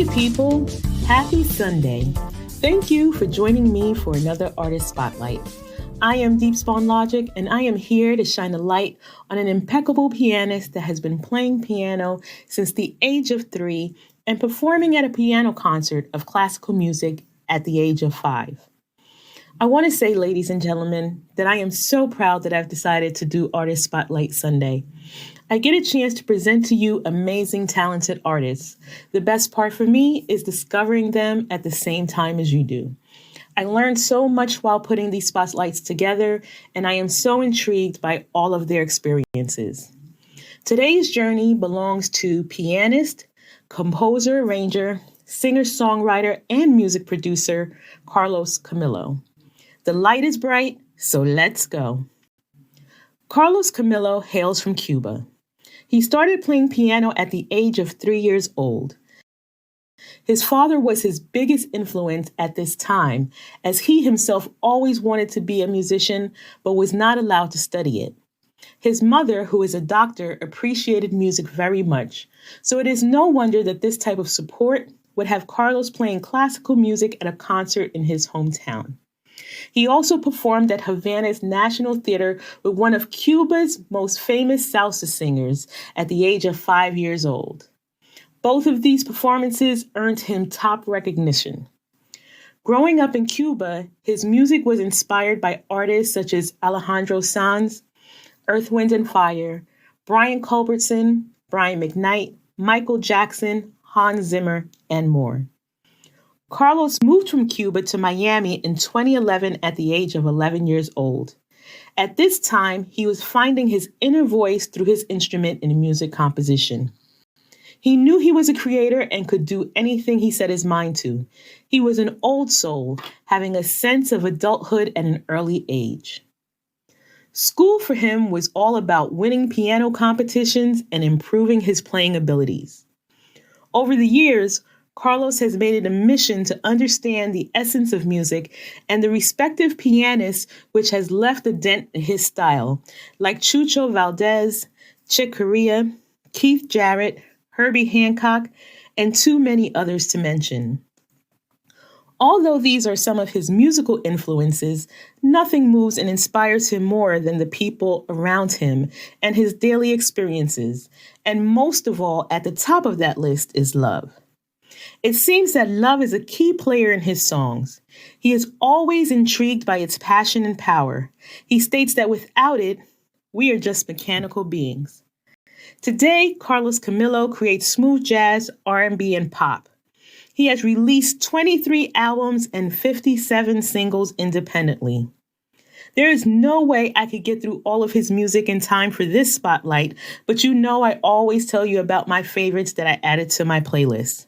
Hey people, happy Sunday. Thank you for joining me for another Artist Spotlight. I am Deep Spawn Logic, and I am here to shine a light on an impeccable pianist that has been playing piano since the age of 3 and performing at a piano concert of classical music at the age of 5. I want to say, ladies and gentlemen, that I am so proud that I've decided to do Artist Spotlight Sunday. I get a chance to present to you amazing, talented artists. The best part for me is discovering them at the same time as you do. I learned so much while putting these spotlights together, and I am so intrigued by all of their experiences. Today's journey belongs to pianist, composer, arranger, singer-songwriter, and music producer Carlos Camilo. The light is bright, so let's go. Carlos Camilo hails from Cuba. He started playing piano at the age of 3 years old. His father was his biggest influence at this time, as he himself always wanted to be a musician but was not allowed to study it. His mother, who is a doctor, appreciated music very much, so it is no wonder that this type of support would have Carlos playing classical music at a concert in his hometown. He also performed at Havana's National Theater with one of Cuba's most famous salsa singers at the age of 5 years old. Both of these performances earned him top recognition. Growing up in Cuba, his music was inspired by artists such as Alejandro Sanz, Earth, Wind and Fire, Brian Culbertson, Brian McKnight, Michael Jackson, Hans Zimmer, and more. Carlos moved from Cuba to Miami in 2011 at the age of 11 years old. At this time, he was finding his inner voice through his instrument in music composition. He knew he was a creator and could do anything he set his mind to. He was an old soul, having a sense of adulthood at an early age. School for him was all about winning piano competitions and improving his playing abilities. Over the years, Carlos has made it a mission to understand the essence of music and the respective pianists which has left a dent in his style, like Chucho Valdez, Chick Corea, Keith Jarrett, Herbie Hancock, and too many others to mention. Although these are some of his musical influences, nothing moves and inspires him more than the people around him and his daily experiences. And most of all, at the top of that list is love. It seems that love is a key player in his songs. He is always intrigued by its passion and power. He states that without it, we are just mechanical beings. Today, Carlos Camilo creates smooth jazz, R&B, and pop. He has released 23 albums and 57 singles independently. There is no way I could get through all of his music in time for this spotlight, but you know I always tell you about my favorites that I added to my playlist.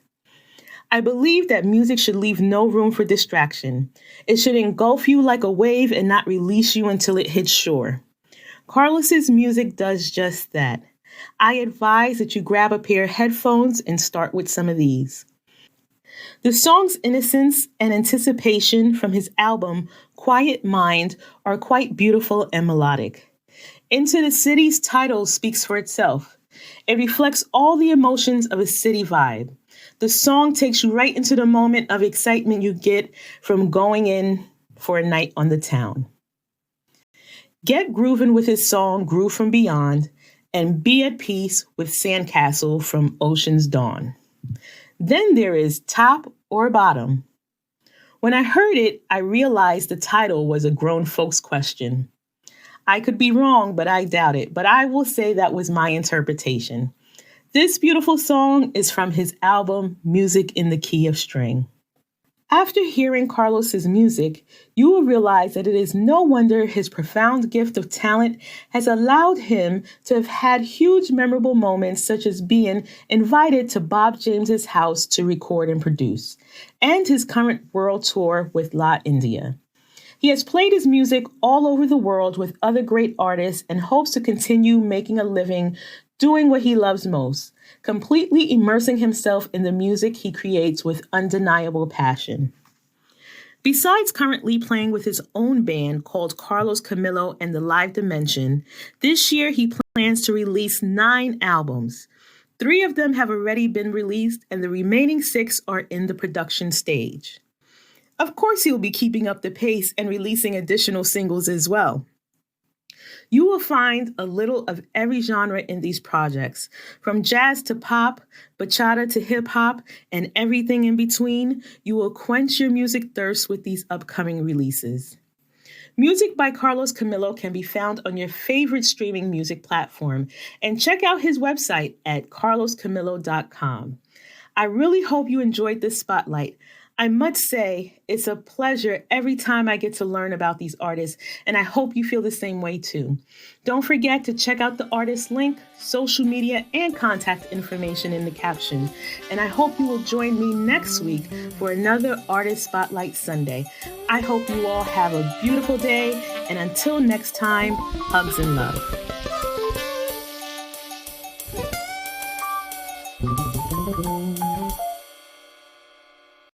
I believe that music should leave no room for distraction. It should engulf you like a wave and not release you until it hits shore. Carlos's music does just that. I advise that you grab a pair of headphones and start with some of these. The songs Innocence and Anticipation from his album Quiet Mind are quite beautiful and melodic. Into the City's title speaks for itself. It reflects all the emotions of a city vibe. The song takes you right into the moment of excitement you get from going in for a night on the town. Get grooving with his song Groove from Beyond, and be at peace with Sandcastle from Ocean's Dawn. Then there is Top or Bottom. When I heard it, I realized the title was a grown folks question. I could be wrong, but I doubt it. But I will say that was my interpretation. This beautiful song is from his album, Music in the Key of String. After hearing Carlos's music, you will realize that it is no wonder his profound gift of talent has allowed him to have had huge memorable moments, such as being invited to Bob James's house to record and produce, and his current world tour with La India. He has played his music all over the world with other great artists and hopes to continue making a living doing what he loves most, completely immersing himself in the music he creates with undeniable passion. Besides currently playing with his own band called Carlos Camilo and the Live Dimension, this year he plans to release 9 albums. 3 of them have already been released, and the remaining 6 are in the production stage. Of course, he'll be keeping up the pace and releasing additional singles as well. You will find a little of every genre in these projects, from jazz to pop, bachata to hip hop, and everything in between. You will quench your music thirst with these upcoming releases. Music by Carlos Camilo can be found on your favorite streaming music platform, and check out his website at carloscamilo.com. I really hope you enjoyed this spotlight. I must say, it's a pleasure every time I get to learn about these artists, and I hope you feel the same way too. Don't forget to check out the artist link, social media, and contact information in the caption. And I hope you will join me next week for another Artist Spotlight Sunday. I hope you all have a beautiful day, and until next time, hugs and love.